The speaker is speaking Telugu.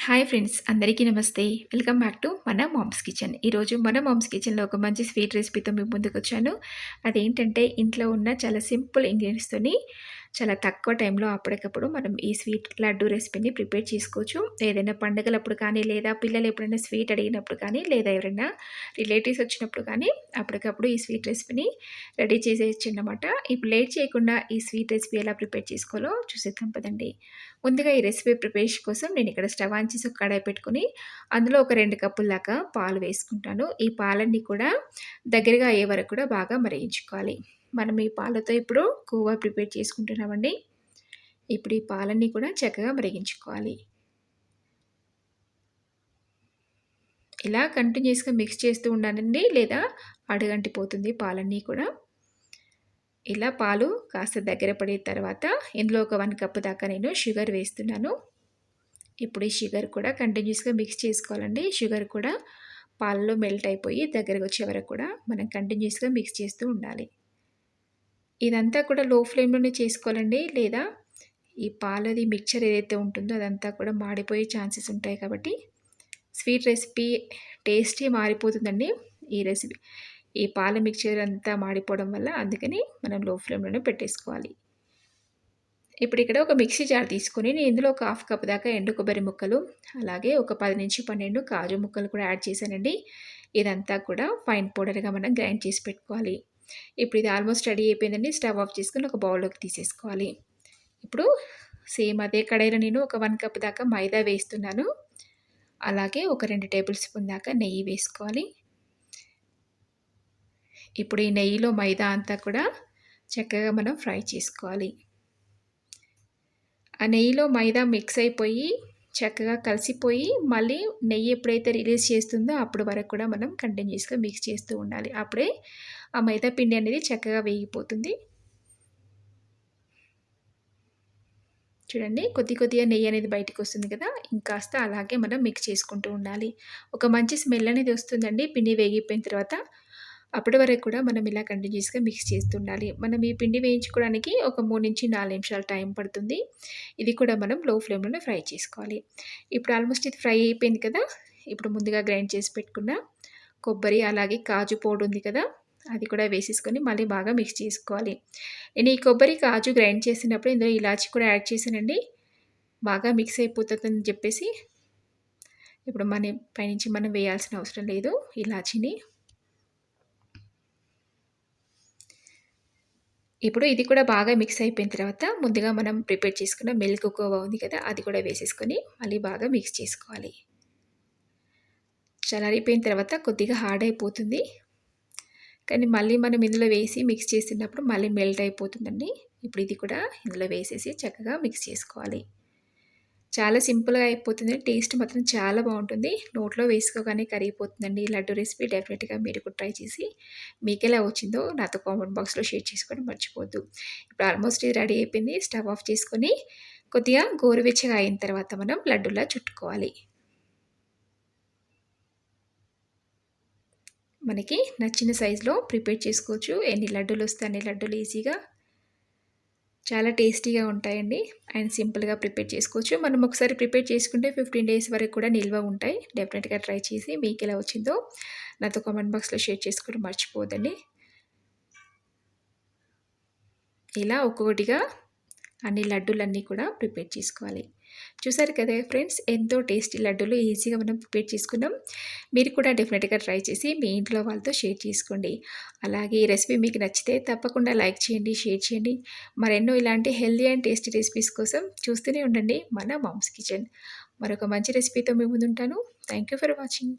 హాయ్ ఫ్రెండ్స్, అందరికీ నమస్తే. వెల్కమ్ బ్యాక్ టు మన మామ్స్ కిచెన్. ఈరోజు మన మామ్స్ కిచెన్‌లో ఒక మంచి స్వీట్ రెసిపీతో మీ ముందుకొచ్చాను. అదేంటంటే ఇంట్లో ఉన్న చాలా సింపుల్ ఇంగ్రీడియెంట్స్‌తోని చాలా తక్కువ టైంలో అప్పటికప్పుడు మనం ఈ స్వీట్ లడ్డు రెసిపీని ప్రిపేర్ చేసుకోవచ్చు. ఏదైనా పండగలప్పుడు కానీ, లేదా పిల్లలు ఎప్పుడైనా స్వీట్ అడిగినప్పుడు కానీ, లేదా ఎవరైనా రిలేటివ్స్ వచ్చినప్పుడు కానీ అప్పటికప్పుడు ఈ స్వీట్ రెసిపీని రెడీ చేసేయొచ్చన్నమాట. ఇప్పుడు లేట్ చేయకుండా ఈ స్వీట్ రెసిపీ ఎలా ప్రిపేర్ చేసుకోవాలో చూసేద్దాం పదండి. ముందుగా ఈ రెసిపీ ప్రిపరేషన్ కోసం నేను ఇక్కడ స్టవ్ ఆన్ చేసి ఒక కడాయి పెట్టుకొని అందులో ఒక 2 కప్పుల దాకా పాలు వేసుకుంటాను. ఈ పాలన్నీ కూడా దగ్గరగా అయ్యే వరకు కూడా బాగా మరిగించుకోవాలి. మనం ఈ పాలతో ఇప్పుడు కోవా ప్రిపేర్ చేసుకుంటున్నామండి. ఇప్పుడు ఈ పాలన్నీ కూడా చక్కగా మరిగించుకోవాలి. ఇలా కంటిన్యూస్‌గా మిక్స్ చేస్తూ ఉండాలండి, లేదా అడుగంటిపోతుంది పాలన్నీ కూడా. ఇలా పాలు కాస్త దగ్గర పడిన తర్వాత ఇందులో ఒక 1 కప్ దాకా నేను షుగర్ వేస్తున్నాను. ఇప్పుడు ఈ షుగర్ కూడా కంటిన్యూస్‌గా మిక్స్ చేసుకోవాలండి. షుగర్ కూడా పాలలో మెల్ట్ అయిపోయి దగ్గరకు వచ్చే వరకు కూడా మనం కంటిన్యూస్‌గా మిక్స్ చేస్తూ ఉండాలి. ఇదంతా కూడా లో ఫ్లేమ్‌లోనే చేసుకోవాలండి, లేదా ఈ పాలది మిక్చర్ ఏదైతే ఉంటుందో అదంతా కూడా మాడిపోయే ఛాన్సెస్ ఉంటాయి. కాబట్టి స్వీట్ రెసిపీ టేస్టే మారిపోతుందండి. ఈ పాల మిక్చర్ అంతా మాడిపోవడం వల్ల, అందుకని మనం లో ఫ్లేమ్‌లోనే పెట్టేసుకోవాలి. ఇప్పుడు ఇక్కడ ఒక మిక్సీ జార్ తీసుకొని నేను ఇందులో ఒక హాఫ్ కప్ దాకా ఎండు కొబ్బరి ముక్కలు, అలాగే ఒక 10-12 కాజు ముక్కలు కూడా యాడ్ చేశానండి. ఇదంతా కూడా ఫైన్ పౌడర్‌గా మనం గ్రైండ్ చేసి పెట్టుకోవాలి. ఇప్పుడు ఇది ఆల్మోస్ట్ రెడీ అయిపోయిందండి. స్టవ్ ఆఫ్ చేసుకొని ఒక బౌల్‌లోకి తీసేసుకోవాలి. ఇప్పుడు సేమ్ అదే కడాయిలో నేను ఒక 1 కప్ దాకా మైదా వేస్తున్నాను. అలాగే ఒక 2 టేబుల్ స్పూన్ దాకా నెయ్యి వేసుకోవాలి. ఇప్పుడు ఈ నెయ్యిలో మైదా అంతా కూడా చక్కగా మనం ఫ్రై చేసుకోవాలి. ఆ నెయ్యిలో మైదా మిక్స్ అయిపోయి చక్కగా కలిసిపోయి మళ్ళీ నెయ్యి ఎప్పుడైతే రిలీజ్ చేస్తుందో అప్పుడు వరకు కూడా మనం కంటిన్యూస్‌గా మిక్స్ చేస్తూ ఉండాలి. అప్పుడే ఆ మైదా పిండి అనేది చక్కగా వేగిపోతుంది. చూడండి, కొద్దిగా నెయ్యి అనేది బయటికి వస్తుంది కదా! ఇంకాస్త అలాగే మనం మిక్స్ చేసుకుంటూ ఉండాలి. ఒక మంచి స్మెల్ అనేది వస్తుందండి పిండి వేగిపోయిన తర్వాత. అప్పటి వరకు కూడా మనం ఇలా కంటిన్యూస్‌గా మిక్స్ చేస్తుండాలి. మనం ఈ పిండి వేయించుకోవడానికి ఒక 3-4 నిమిషాలు టైం పడుతుంది. ఇది కూడా మనం లో ఫ్లేమ్‌లోనే ఫ్రై చేసుకోవాలి. ఇప్పుడు ఆల్మోస్ట్ ఇది ఫ్రై అయిపోయింది కదా! ఇప్పుడు ముందుగా గ్రైండ్ చేసి పెట్టుకున్న కొబ్బరి, అలాగే కాజు పౌడర్ ఉంది కదా! అది కూడా వేసేసుకొని మళ్ళీ బాగా మిక్స్ చేసుకోవాలి. నేను ఈ కొబ్బరి, కాజు గ్రైండ్ చేసినప్పుడు ఇందులో ఇలాచీ కూడా యాడ్ చేశానండి. బాగా మిక్స్ అయిపోతుందని చెప్పేసి ఇప్పుడు పైనుంచి మనం వేయాల్సిన అవసరం లేదు ఇలాచీని. ఇప్పుడు ఇది కూడా బాగా మిక్స్ అయిపోయిన తర్వాత ముందుగా మనం ప్రిపేర్ చేసుకున్న మిల్క్ కోవా ఉంది కదా! అది కూడా వేసేసుకొని మళ్ళీ బాగా మిక్స్ చేసుకోవాలి. చల్లారిపోయిన తర్వాత కొద్దిగా హార్డ్ అయిపోతుంది. కానీ మళ్ళీ మనం ఇందులో వేసి మిక్స్ చేసినప్పుడు మళ్ళీ మెల్ట్ అయిపోతుందండి. ఇప్పుడు ఇది కూడా ఇందులో వేసేసి చక్కగా మిక్స్ చేసుకోవాలి. చాలా సింపుల్‌గా అయిపోతుంది. టేస్ట్ మాత్రం చాలా బావుంటుంది. నోట్లో వేసుకోగానే కరిగిపోతుందండి. ఈ లడ్డు రెసిపీ డెఫినిట్‌గా మీరు కూడా ట్రై చేసి మీకెలా వచ్చిందో నాతో కామెంట్ బాక్స్‌లో షేర్ చేసుకోవడం మర్చిపోవద్దు. ఇప్పుడు ఆల్మోస్ట్ ఇది రెడీ అయిపోయింది. స్టవ్ ఆఫ్ చేసుకొని కొద్దిగా గోరువెచ్చగా అయిన తర్వాత మనం లడ్డూలా చుట్టుకోవాలి. మనకి నచ్చిన సైజులో ప్రిపేర్ చేసుకోవచ్చు. ఎన్ని లడ్డూలు వస్తే అన్ని లడ్డూలు ఈజీగా చాలా టేస్టీగా ఉంటాయండి. అండ్ సింపుల్‌గా ప్రిపేర్ చేసుకోవచ్చు. మనం ఒకసారి ప్రిపేర్ చేసుకుంటే 15 డేస్ వరకు కూడా నిల్వ ఉంటాయి. డెఫినిట్‌గా ట్రై చేసి మీకెలా వచ్చిందో నాతో కామెంట్ బాక్స్‌లో షేర్ చేసుకోవడం మర్చిపోవద్దండి. ఇలా ఒక్కొక్కటిగా అన్ని లడ్డూలన్నీ కూడా ప్రిపేర్ చేసుకోవాలి. చూసారు కదా ఫ్రెండ్స్, ఎంతో టేస్టీ లడ్డూలు ఈజీగా మనం ప్రిపేర్ చేసుకున్నాం. మీరు కూడా డెఫినెట్‌గా ట్రై చేసి మీ ఇంట్లో వాళ్ళతో షేర్ చేసుకోండి. అలాగే ఈ రెసిపీ మీకు నచ్చితే తప్పకుండా లైక్ చేయండి, షేర్ చేయండి. మరెన్నో ఇలాంటి హెల్తీ అండ్ టేస్టీ రెసిపీస్ కోసం చూస్తూనే ఉండండి మన మామ్స్ కిచెన్. మరొక మంచి రెసిపీతో మీ ముందుంటాను. Thank you for watching.